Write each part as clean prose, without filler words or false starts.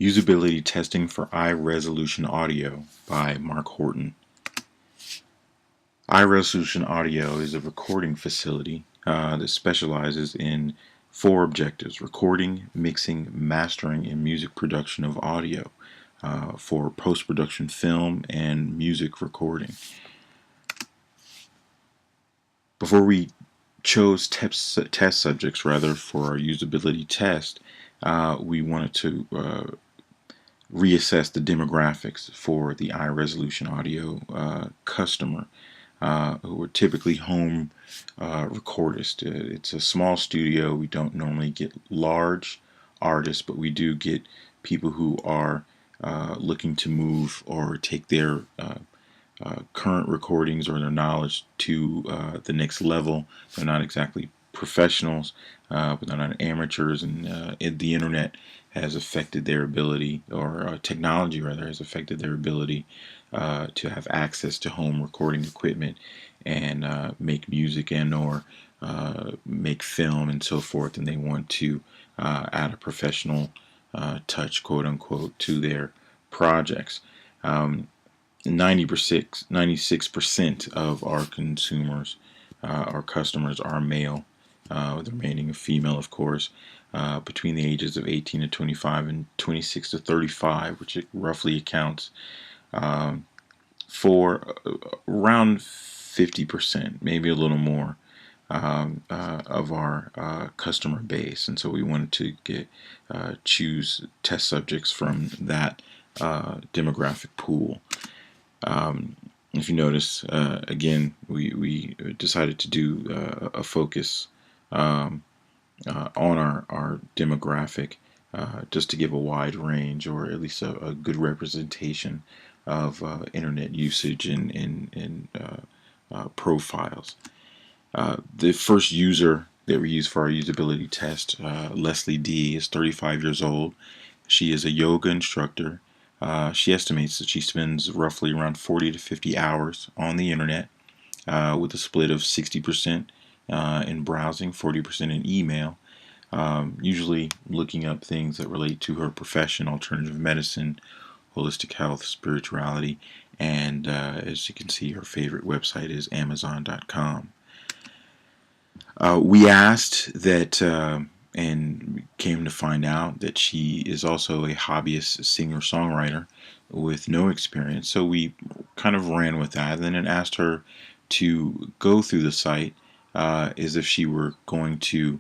Usability Testing for High-Resolution Audio by Mark Horton. High-Resolution Audio is a recording facility that specializes in four objectives: recording, mixing, mastering, and music production of audio for post-production film and music recording. Before we chose test subjects for our usability test, we wanted to reassess the demographics for the high-resolution audio customer, who are typically home recordists. It's a small studio. We don't normally get large artists, but we do get people who are looking to move or take their current recordings or their knowledge to the next level. They're not exactly professionals, but they're not amateurs, and the internet has affected their ability, or technology rather has affected their ability to have access to home recording equipment and make music and or make film and so forth, and they want to add a professional touch, quote unquote, to their projects. 96% of our consumers, our customers, are male, with the remaining of female, of course, between the ages of 18 to 25 and 26 to 35, which roughly accounts for around 50%, maybe a little more, of our customer base. And so we wanted to choose test subjects from that demographic pool. If you notice, again, we decided to do a focus on our demographic, just to give a wide range, or at least a good representation of internet usage and profiles. The first user that we use for our usability test, Leslie D, is 35 years old. She is a yoga instructor. She estimates that she spends roughly around 40 to 50 hours on the internet, with a split of 60% in browsing, 40% in email, usually looking up things that relate to her profession: alternative medicine, holistic health, spirituality, and as you can see, her favorite website is Amazon.com. We asked that, and came to find out that she is also a hobbyist singer-songwriter with no experience. So we kind of ran with that, and then asked her to go through the site as if she were going to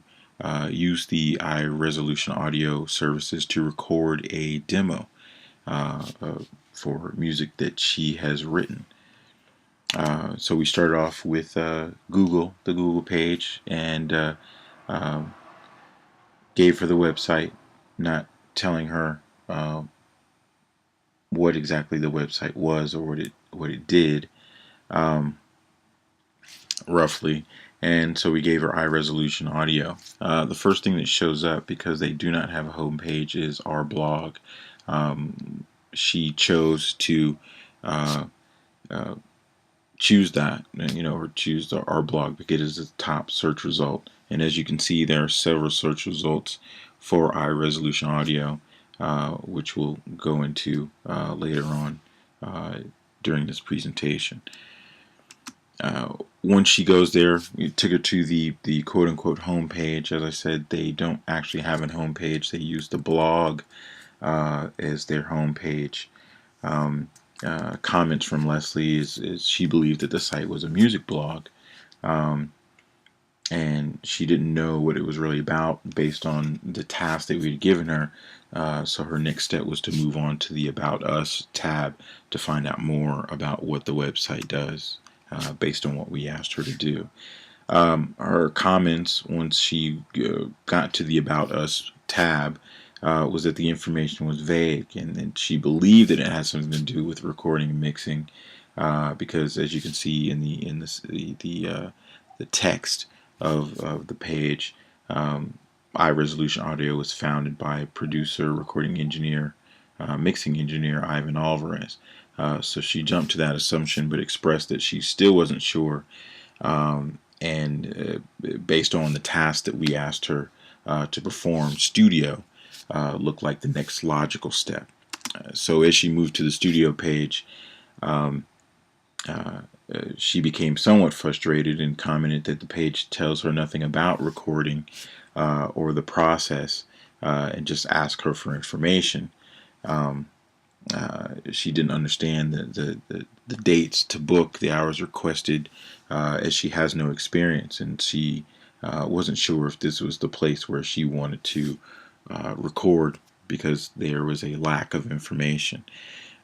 use the high-resolution audio services to record a demo for music that she has written. So we started off with the Google page, and gave her the website, not telling her what exactly the website was or what it did, roughly. And so we gave her high resolution audio. The first thing that shows up, because they do not have a home page, is our blog. She chose to choose that, or choose our blog, because it is the top search result. And as you can see, there are several search results for high resolution audio, which we'll go into later on during this presentation. Once she goes there, we took her to the quote-unquote home page. As I said, they don't actually have a home page. They use the blog as their home page. Comments from Leslie is she believed that the site was a music blog, and she didn't know what it was really about based on the task that we had given her. So her next step was to move on to the About Us tab to find out more about what the website does, based on what we asked her to do. Her comments, once she got to the About Us tab, was that the information was vague, and she believed that it had something to do with recording and mixing, because as you can see in the text of the page, high resolution audio was founded by producer, recording engineer, mixing engineer Ivan Alvarez. So she jumped to that assumption, but expressed that she still wasn't sure, and based on the task that we asked her to perform, studio, looked like the next logical step. So as she moved to the studio page, um, she became somewhat frustrated and commented that the page tells her nothing about recording or the process, and just asked her for information. Um, she didn't understand the dates to book, the hours requested, as she has no experience, and she wasn't sure if this was the place where she wanted to record because there was a lack of information.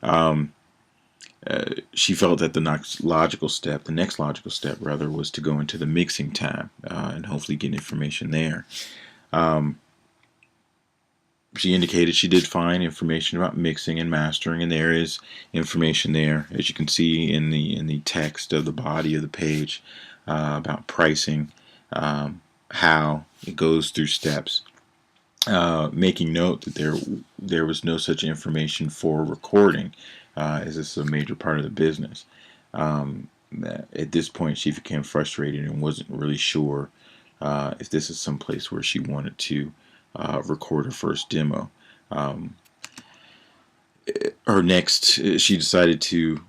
Um, she felt that the next logical step rather, was to go into the mixing tab and hopefully get information there. Um, she indicated she did find information about mixing and mastering, and there is information there, as you can see in the text of the body of the page, about pricing, how it goes through steps. Making note that there was no such information for recording, as this is a major part of the business. At this point, she became frustrated and wasn't really sure if this is some place where she wanted to record her first demo. Um, she decided to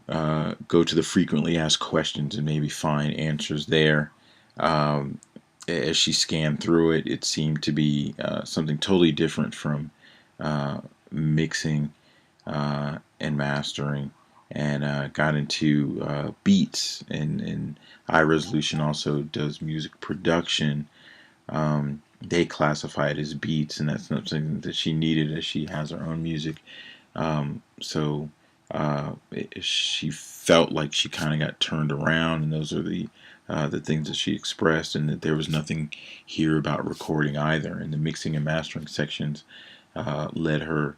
go to the frequently asked questions and maybe find answers there. Um, as she scanned through it, it seemed to be something totally different from mixing and mastering, and got into beats, and High Resolution also does music production. They classify it as beats, and that's not something that she needed, as she has her own music. She felt like she kind of got turned around, and those are the things that she expressed, and that there was nothing here about recording either. And the mixing and mastering sections led her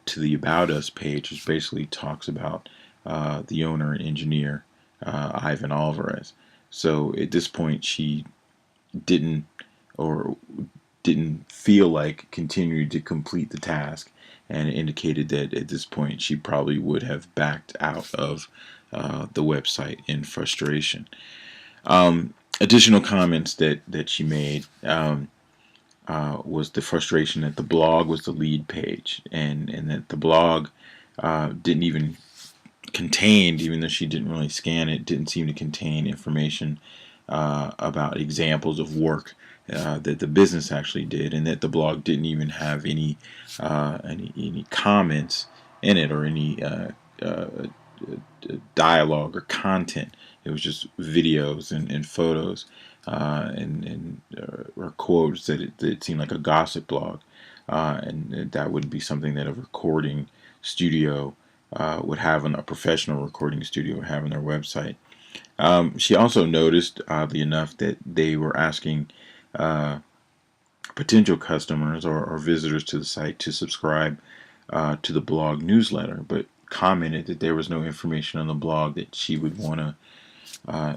to the About Us page, which basically talks about the owner and engineer, Ivan Alvarez. So at this point, she didn't or didn't feel like continuing to complete the task, and it indicated that at this point she probably would have backed out of the website in frustration. Additional comments that she made was the frustration that the blog was the lead page, and that the blog didn't even contain, even though she didn't really scan it, didn't seem to contain information about examples of work that the business actually did, and that the blog didn't even have any comments in it, or any dialogue or content. It was just videos and photos or quotes that it seemed like a gossip blog, and that would be something that a recording studio would have, a professional recording studio would have on their website. She also noticed, oddly enough, that they were asking potential customers or visitors to the site to subscribe to the blog newsletter, but commented that there was no information on the blog that she would want to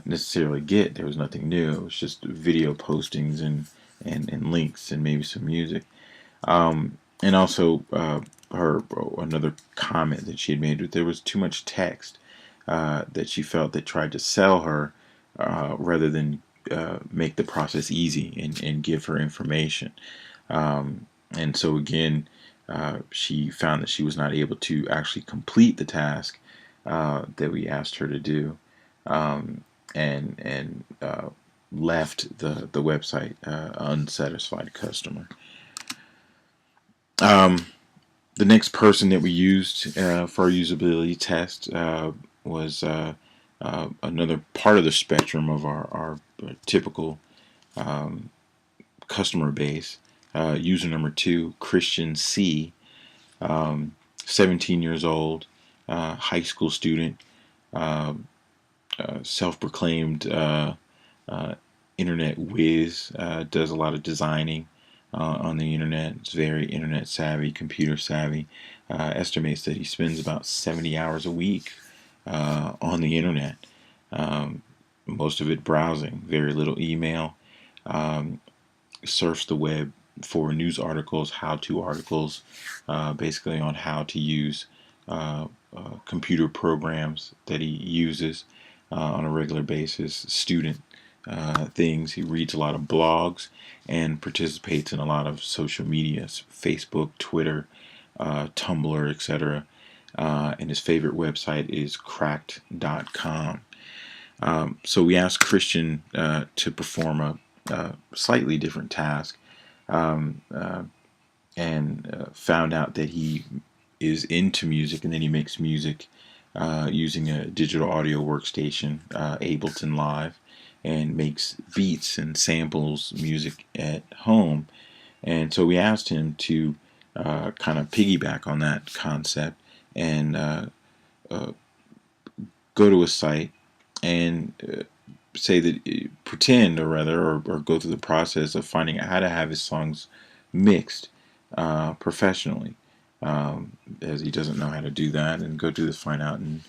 necessarily get. There was nothing new. It was just video postings and links and maybe some music. And also, another comment that she had made, that there was too much text that she felt that tried to sell her rather than make the process easy and give her information. And so again, she found that she was not able to actually complete the task that we asked her to do, and left the website unsatisfied customer. The next person that we used for our usability test was another part of the spectrum of our typical customer base. User number 2, Christian C, 17 years old, high school student, self-proclaimed internet whiz, does a lot of designing on the internet. It's very internet savvy, computer savvy. Estimates that he spends about 70 hours a week on the internet. Most of it browsing, very little email. Surfs the web for news articles, how-to articles, basically on how to use computer programs that he uses on a regular basis. Student things. He reads a lot of blogs and participates in a lot of social medias, Facebook, Twitter, Tumblr, etc. And his favorite website is cracked.com. So we asked Christian to perform a slightly different task, um, and found out that he is into music and then he makes music using a digital audio workstation, Ableton Live, and makes beats and samples music at home. And so we asked him to kind of piggyback on that concept and uh, go to a site and say that pretend, or rather, or go through the process of finding out how to have his songs mixed professionally, as he doesn't know how to do that, and go to the find out and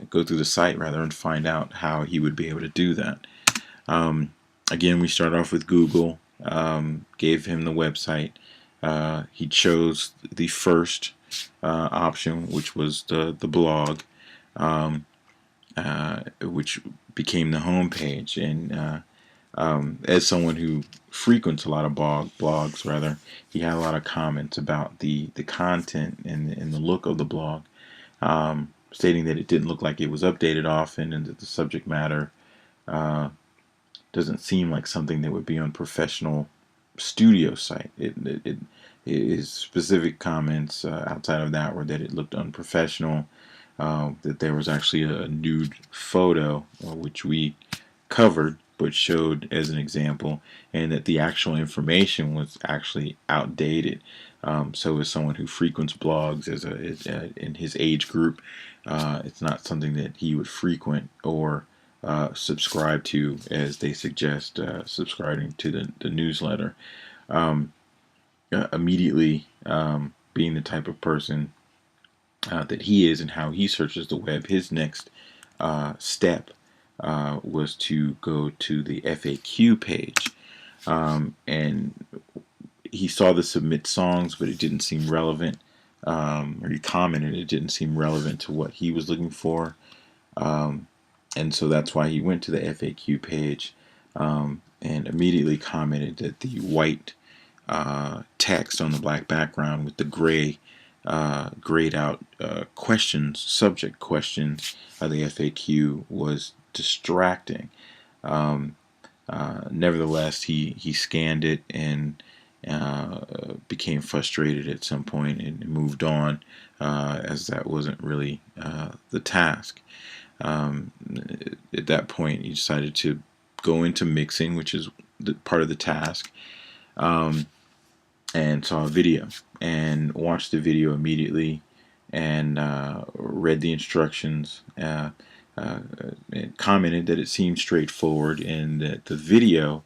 go through the site rather and find out how he would be able to do that. Again, we start off with Google, gave him the website. He chose the first option, which was the blog, which became the homepage. And as someone who frequents a lot of blogs, rather, he had a lot of comments about the content and the look of the blog, stating that it didn't look like it was updated often and that the subject matter uh, doesn't seem like something that would be on professional studio site. His specific comments outside of that were that it looked unprofessional, that there was actually a nude photo, which we covered but showed as an example, and that the actual information was actually outdated. So, as someone who frequents blogs in his age group, it's not something that he would frequent or subscribe to, as they suggest subscribing to the newsletter. Um, Immediately, being the type of person that he is and how he searches the web, his next step was to go to the FAQ page. And he saw the submit songs, but it didn't seem relevant. Or he commented it didn't seem relevant to what he was looking for. And so that's why he went to the FAQ page, and immediately commented that the white text on the black background with the gray grayed out questions, subject questions of the FAQ was distracting. Um, Nevertheless, he scanned it and became frustrated at some point and moved on, as that wasn't really the task. At that point, he decided to go into mixing, which is part of the task, and saw a video and watched the video immediately and read the instructions. And commented that it seemed straightforward and that the video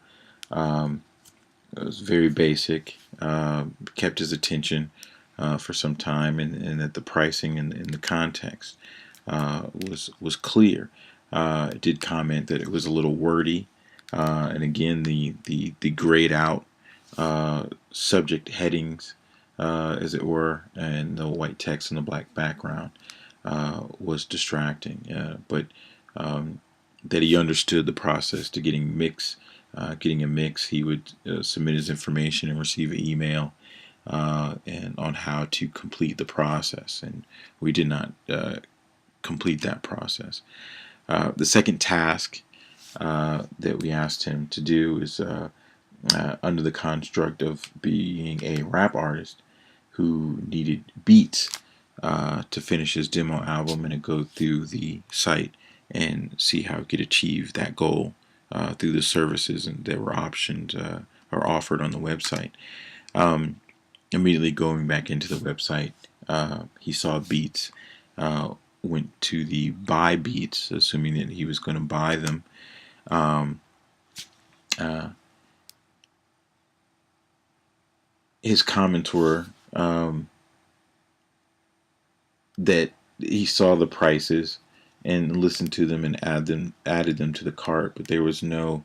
was very basic, kept his attention for some time, and that the pricing and the context was clear. It did comment that it was a little wordy, and again the grayed out subject headings, as it were, and the white text in the black background was distracting. But that he understood the process to getting a mix. He would submit his information and receive an email and on how to complete the process, and we did not complete that process. The second task that we asked him to do is under the construct of being a rap artist who needed beats to finish his demo album and to go through the site and see how it could achieve that goal through the services and that were optioned or offered on the website. Immediately going back into the website, he saw beats, went to the buy beats, assuming that he was going to buy them. His comments were that he saw the prices and listened to them and added them to the cart, but there was no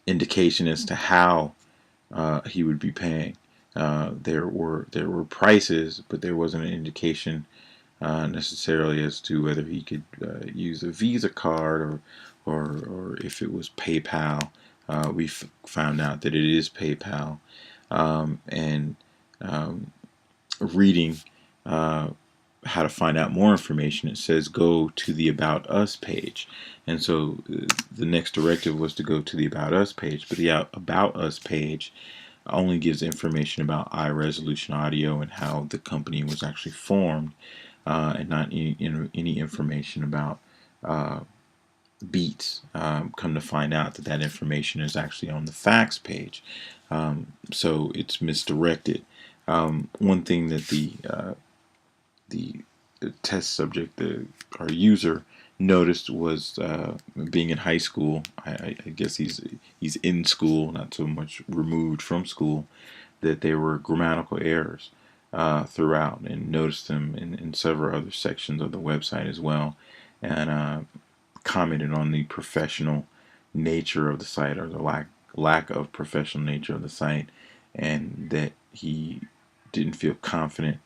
indication as to how he would be paying. There were prices, but there wasn't an indication necessarily as to whether he could use a Visa card or if it was PayPal. We found out that it is PayPal, and um, reading how to find out more information, it says go to the About Us page. And so the next directive was to go to the About Us page, but the About Us page only gives information about Eye Resolution Audio and how the company was actually formed, and not any information about Beats. Come to find out that information is actually on the facts page, so it's misdirected. One thing that the test subject, our user, noticed was being in high school. I guess he's in school, not so much removed from school, that there were grammatical errors throughout, and noticed them in several other sections of the website as well, and commented on the professional nature of the site, or the lack of professional nature of the site, and that he didn't feel confident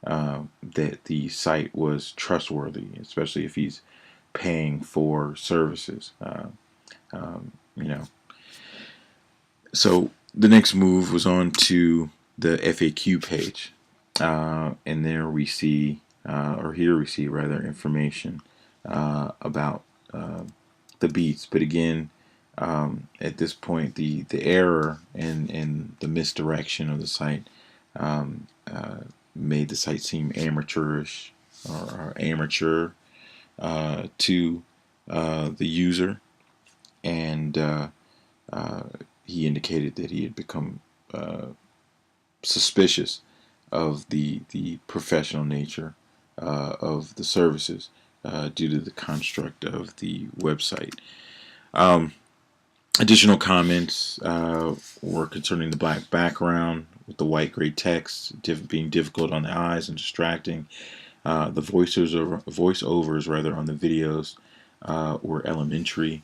that the site was trustworthy, especially if he's paying for services. You know, so the next move was on to the FAQ page, and there we see, or here we see rather, information about the beats. But again, at this point, the error and the misdirection of the site made the site seem amateurish, or amateur to the user, and he indicated that he had become suspicious of the professional nature of the services due to the construct of the website. Additional comments were concerning the black background with the white gray text being difficult on the eyes and distracting. The voiceovers rather on the videos were elementary.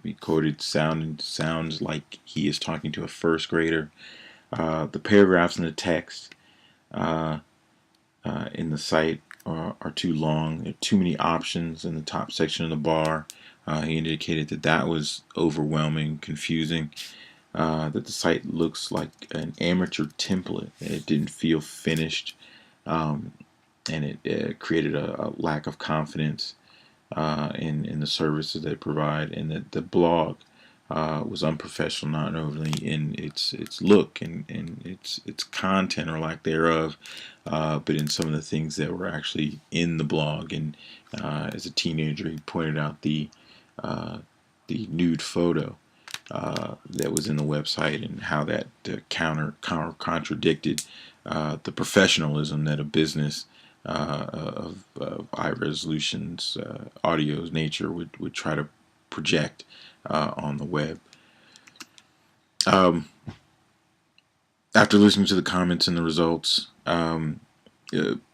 He quoted sounds like he is talking to a first grader. The paragraphs in the text in the site are too long. There are too many options in the top section of the bar. He indicated that was overwhelming, confusing, that the site looks like an amateur template. It didn't feel finished, and it created a lack of confidence in the services they provide, and that the blog was unprofessional, not only in its look and its content or lack thereof, but in some of the things that were actually in the blog. And as a teenager, he pointed out the nude photo that was in the website, and how that contradicted the professionalism that a business of Eye Resolution's audio's nature would try to project on the web. After listening to the comments and the results,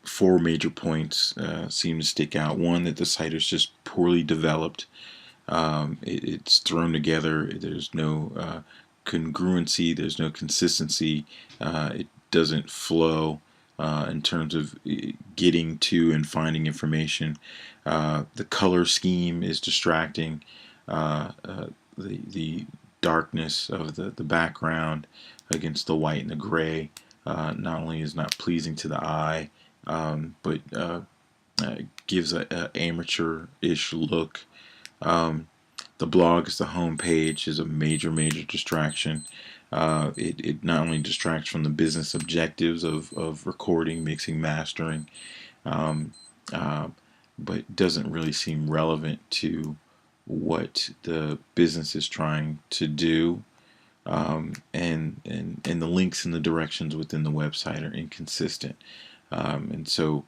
four major points seem to stick out. One, that the site is just poorly developed. It's thrown together. There's no congruency. There's no consistency. It doesn't flow in terms of getting to and finding information. The color scheme is distracting. The darkness of the background against the white and the gray not only is not pleasing to the eye, but gives a amateur-ish look. The blog as the home page is a major distraction. It not only distracts from the business objectives of recording, mixing, mastering, but doesn't really seem relevant to what the business is trying to do. And the links and the directions within the website are inconsistent. And so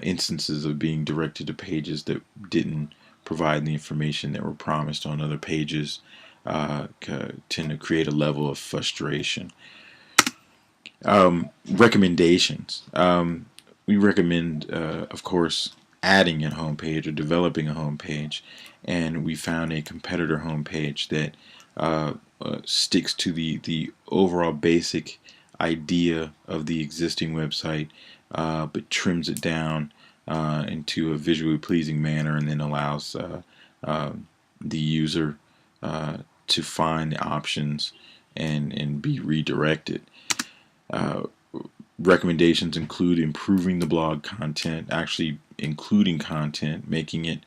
instances of being directed to pages that didn't provide the information that were promised on other pages tend to create a level of frustration. Recommendations. We recommend, of course, adding a homepage or developing a homepage, and we found a competitor homepage that sticks to the overall basic idea of the existing website, but trims it down into a visually pleasing manner, and then allows the user to find the options and be redirected. Uh, Recommendations include improving the blog content, actually including content, making it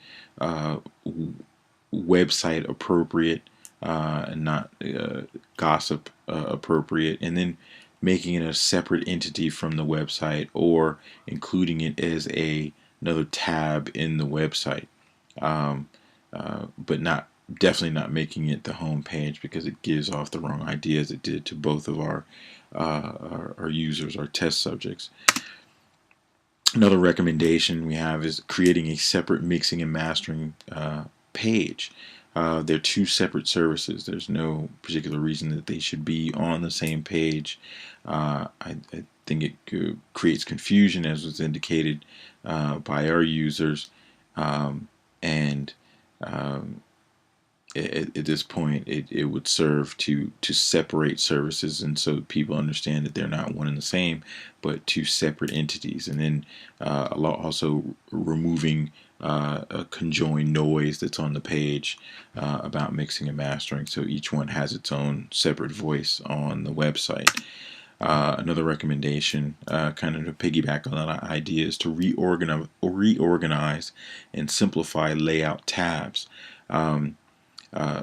website appropriate and not gossip appropriate, and then making it a separate entity from the website or including it as another tab in the website, but not definitely not making it the home page because it gives off the wrong ideas it did to both of our users, our test subjects. Another recommendation we have is creating a separate mixing and mastering page. They're two separate services. There's no particular reason that they should be on the same page. I think it creates confusion, as was indicated by our users, and um, at this point, it would serve to separate services, and so people understand that they're not one and the same, but two separate entities. And then also removing a conjoined noise that's on the page about mixing and mastering, so each one has its own separate voice on the website. Another recommendation, kind of to piggyback on that idea, is to reorganize and simplify layout tabs.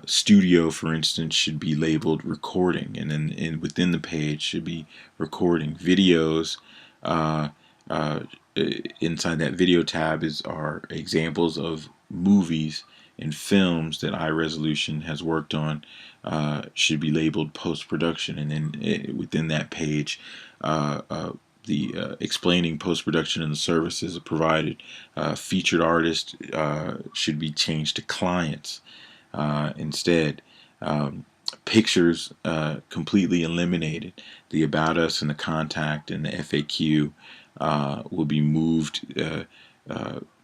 Studio, for instance, should be labeled recording, and then within the page should be recording. Videos, uh, uh, inside that video tab are examples of movies and films that iResolution has worked on, should be labeled post-production, and then within that page, the explaining post-production and the services provided. Featured artist should be changed to clients instead. Pictures completely eliminated. The About Us and the Contact and the FAQ will be moved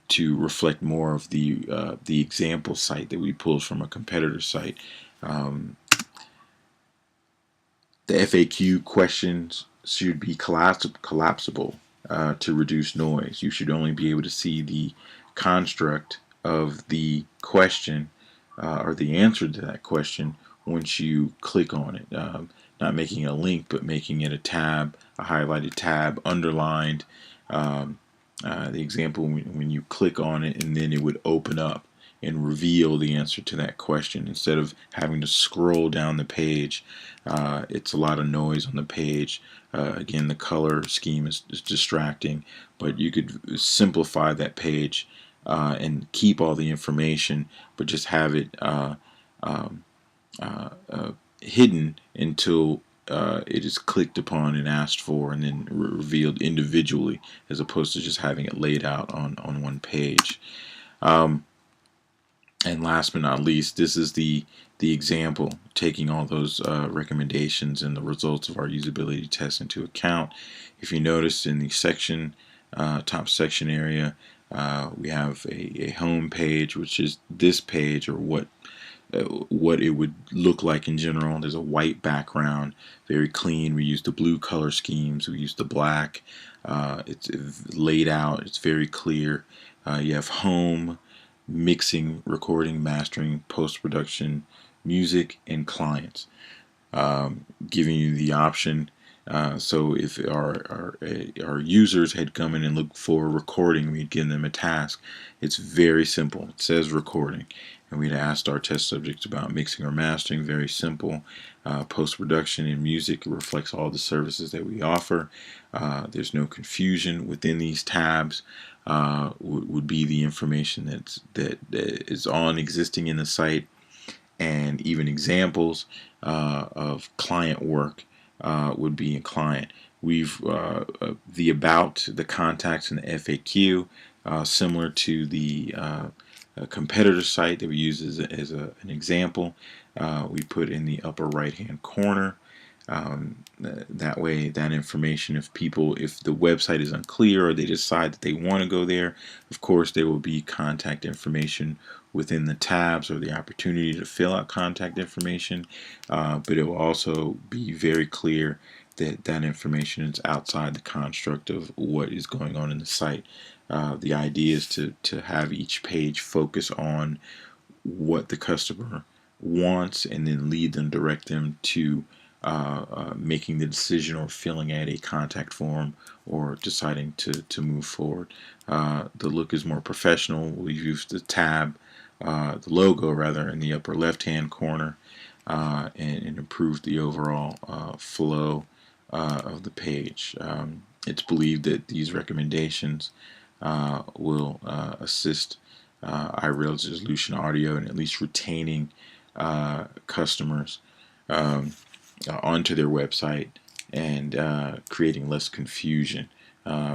to reflect more of the example site that we pulled from a competitor site. Um, the FAQ questions should be collapsible to reduce noise. You should only be able to see the construct of the question or the answer to that question once you click on it. Not making a link, but making it a tab, a highlighted tab, underlined. Um, the example when you click on it and then it would open up and reveal the answer to that question instead of having to scroll down the page. It's a lot of noise on the page. Again, the color scheme is distracting, but you could simplify that page and keep all the information, but just have it um, hidden until it is clicked upon and asked for and then revealed individually, as opposed to just having it laid out on one page. Um, and last but not least, this is the example, taking all those recommendations and the results of our usability test into account. If you notice in the section, top section area, we have a home page, which is this page, or what it would look like in general. There's a white background, very clean. We use the blue color schemes. We use the black. It's laid out. It's very clear. You have home, mixing, recording, mastering, post-production, music, and clients, giving you the option. So if our users had come in and looked for recording, we'd give them a task. It's very simple. It says recording, and we'd asked our test subjects about mixing or mastering. Very simple. Post-production and music reflects all the services that we offer. There's no confusion within these tabs. Would be the information that is on existing in the site, and even examples of client work would be in client. We've the about, the contacts, and the FAQ, similar to the competitor site that we use as an example. We put in the upper right hand corner. That way, that information, if the website is unclear or they decide that they want to go there, of course there will be contact information within the tabs, or the opportunity to fill out contact information, but it will also be very clear that that information is outside the construct of what is going on in the site. The idea is to have each page focus on what the customer wants and then lead them, direct them to making the decision or filling out a contact form or deciding to move forward. The look is more professional. We've used the logo rather, in the upper left-hand corner, and improved the overall flow of the page. It's believed that these recommendations will assist iResolution audio in at least retaining customers onto their website and creating less confusion,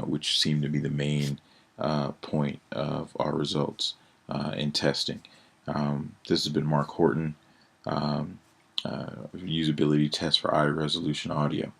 which seemed to be the main point of our results in testing. This has been Mark Horton, usability test for iResolution audio.